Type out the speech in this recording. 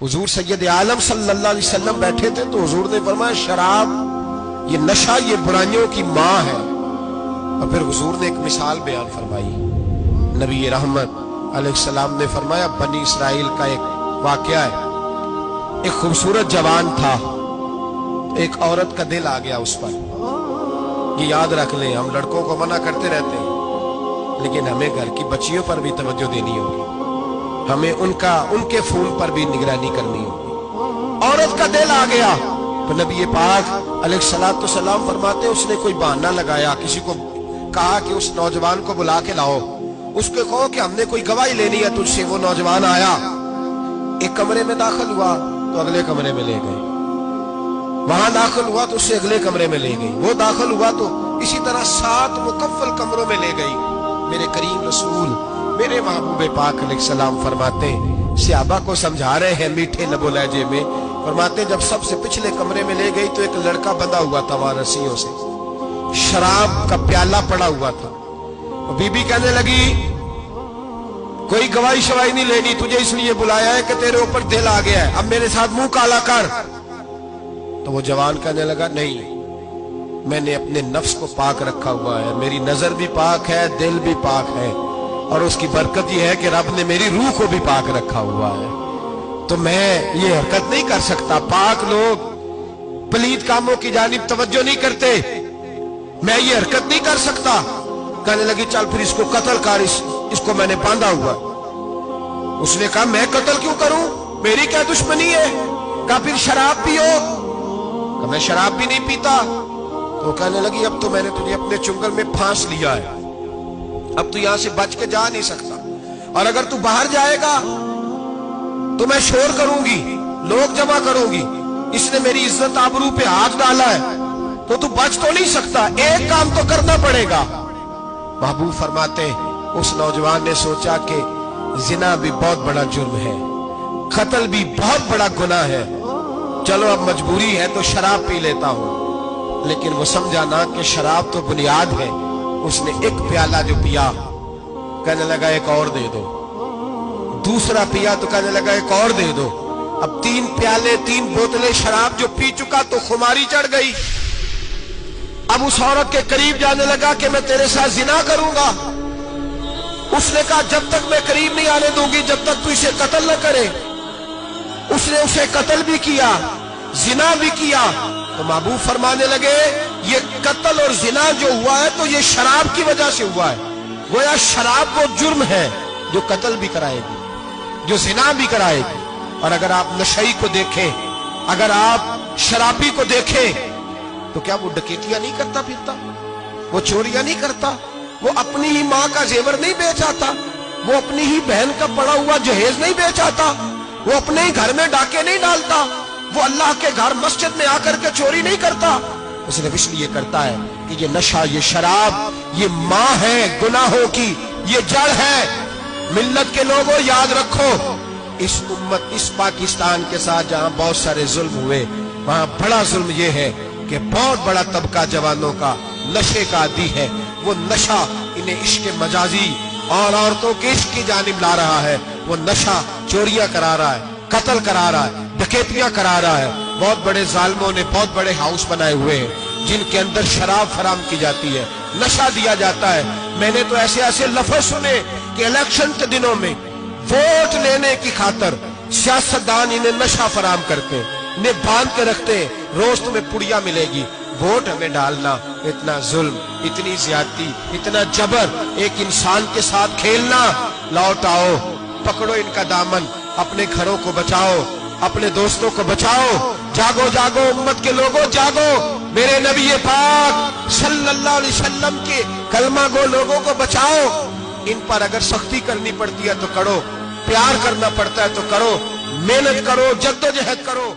حضور سید عالم صلی اللہ علیہ وسلم بیٹھے تھے تو حضور نے فرمایا شراب یہ نشہ یہ برائیوں کی ماں ہے. اور پھر حضور نے ایک مثال بیان فرمائی. نبی رحمت علیہ السلام نے فرمایا بنی اسرائیل کا ایک واقعہ ہے. ایک خوبصورت جوان تھا, ایک عورت کا دل آ گیا اس پر. یہ یاد رکھ لیں, ہم لڑکوں کو منع کرتے رہتے ہیں لیکن ہمیں گھر کی بچیوں پر بھی توجہ دینی ہوگی, ہمیں ان کے فون پر بھی نگرانی کرنی ہوگی. عورت کا دل آ گیا تو نبی پاک علیہ السلام فرماتے اس نے کوئی بہانہ لگایا, کسی کو کہا کہ اس نوجوان کو بلا کے لاؤ, اس کو کہو کہ ہم نے کوئی گواہی لینی ہے تجھ سے. وہ نوجوان آیا, ایک کمرے میں داخل ہوا تو اگلے کمرے میں لے گئے, وہاں داخل ہوا تو اس سے اگلے کمرے میں لے گئی, وہ داخل ہوا تو اسی طرح 7 مکفل کمروں میں لے گئی. میرے کریم رسول میرے محبوب پاک علیہ السلام فرماتے صحابہ کو سمجھا رہے ہیں میٹھے لب و لہجے میں, فرماتے جب سب سے پچھلے کمرے میں لے گئی تو ایک لڑکا بندھا ہوا تھا وہاں رسیوں سے, شراب کا پیالہ پڑا ہوا تھا. بی بی کہنے لگی کوئی گواہی شواہی نہیں لینی, تجھے اس لیے بلایا ہے کہ تیرے اوپر دل آ گیا ہے, اب میرے ساتھ منہ کالا کر. تو وہ جوان کہنے لگا نہیں, میں نے اپنے نفس کو پاک رکھا ہوا ہے, میری نظر بھی پاک ہے, دل بھی پاک ہے, اور اس کی برکت یہ ہے کہ رب نے میری روح کو بھی پاک رکھا ہوا ہے, تو میں یہ حرکت نہیں کر سکتا. پاک لوگ پلید کاموں کی جانب توجہ نہیں کرتے, میں یہ حرکت نہیں کر سکتا. کہنے لگی چل پھر اس کو قتل کر, اس کو میں نے باندھا ہوا. اس نے کہا میں قتل کیوں کروں, میری کیا دشمنی ہے. کہا پھر شراب پیو, کہا میں شراب بھی نہیں پیتا. تو کہنے لگی اب تو میں نے تجھے اپنے چنگل میں پھانس لیا ہے, اب تو یہاں سے بچ کے جا نہیں سکتا, اور اگر تو باہر جائے گا تو میں شور کروں گی, لوگ جمع کروں گی, اس نے میری عزت آبرو پہ ہاتھ ڈالا ہے, تو بچ تو نہیں سکتا, ایک کام تو کرنا پڑے گا. محبوب فرماتے اس نوجوان نے سوچا کہ زنا بھی بہت بڑا جرم ہے, قتل بھی بہت بڑا گناہ ہے, چلو اب مجبوری ہے تو شراب پی لیتا ہوں. لیکن وہ سمجھا نہ کہ شراب تو بنیاد ہے. اس نے ایک پیالہ جو پیا, کہنے لگا ایک اور دے دو. دوسرا پیا تو کہنے لگا ایک اور دے دو. اب 3 پیالے 3 بوتلیں شراب جو پی چکا تو خماری چڑھ گئی. اب اس عورت کے قریب جانے لگا کہ میں تیرے ساتھ زنا کروں گا. اس نے کہا جب تک میں قریب نہیں آنے دوں گی جب تک تو اسے قتل نہ کرے. اس نے اسے قتل بھی کیا, زنا بھی کیا. تو محبوب فرمانے لگے یہ قتل اور زنا جو ہوا ہے تو یہ شراب کی وجہ سے ہوا ہے. گویا شراب وہ جرم ہے جو قتل بھی کرائے گی, جو زنا بھی کرائے گی. اور اگر آپ نشئی کو دیکھیں, اگر آپ شرابی کو دیکھیں تو کیا وہ ڈکیتیاں نہیں کرتا پھرتا, وہ چوریاں نہیں کرتا, وہ اپنی ہی ماں کا زیور نہیں بیچ آتا, وہ اپنی ہی بہن کا پڑا ہوا جہیز نہیں بیچ آتا, وہ اپنے ہی گھر میں ڈاکے نہیں ڈالتا, وہ اللہ کے گھر مسجد میں آ کر کے چوری نہیں کرتا. وہ صرف اس لیے کرتا ہے کہ یہ نشہ, یہ شراب یہ ماں ہے گناہوں کی, یہ جڑ ہے. ملت کے لوگوں یاد رکھو, اس امت اس پاکستان کے ساتھ جہاں بہت سارے ظلم ہوئے وہاں بڑا ظلم یہ ہے کہ بہت بڑا طبقہ جوانوں کا نشے کا عادی ہے. وہ نشہ انہیں عشق مجازی اور عورتوں کے عشق کی جانب لا رہا ہے. وہ نشہ چوریاں کرا رہا ہے, قتل کرا رہا ہے, ڈکیتیاں کرا رہا ہے. بہت بڑے ظالموں نے بہت بڑے ہاؤس بنائے ہوئے ہیں جن کے اندر شراب فراہم کی جاتی ہے, نشہ دیا جاتا ہے. میں نے تو ایسے لفظ سنے کہ الیکشن کے دنوں میں ووٹ لینے کی خاطر سیاستدان انہیں نشہ فراہم کرتے ہیں, انہیں باندھ کے رکھتے ہیں, روز تمہیں پڑیا ملے گی, ووٹ ہمیں ڈالنا. اتنا ظلم, اتنی زیادتی, اتنا جبر, ایک انسان کے ساتھ کھیلنا. لوٹ آؤ, پکڑو ان کا دامن, اپنے گھروں کو بچاؤ, اپنے دوستوں کو بچاؤ. جاگو جاگو امت کے لوگوں جاگو, میرے نبی پاک صلی اللہ علیہ وسلم کے کلمہ گو لوگوں کو بچاؤ. ان پر اگر سختی کرنی پڑتی ہے تو کرو, پیار کرنا پڑتا ہے تو کرو, محنت کرو, جدوجہد کرو.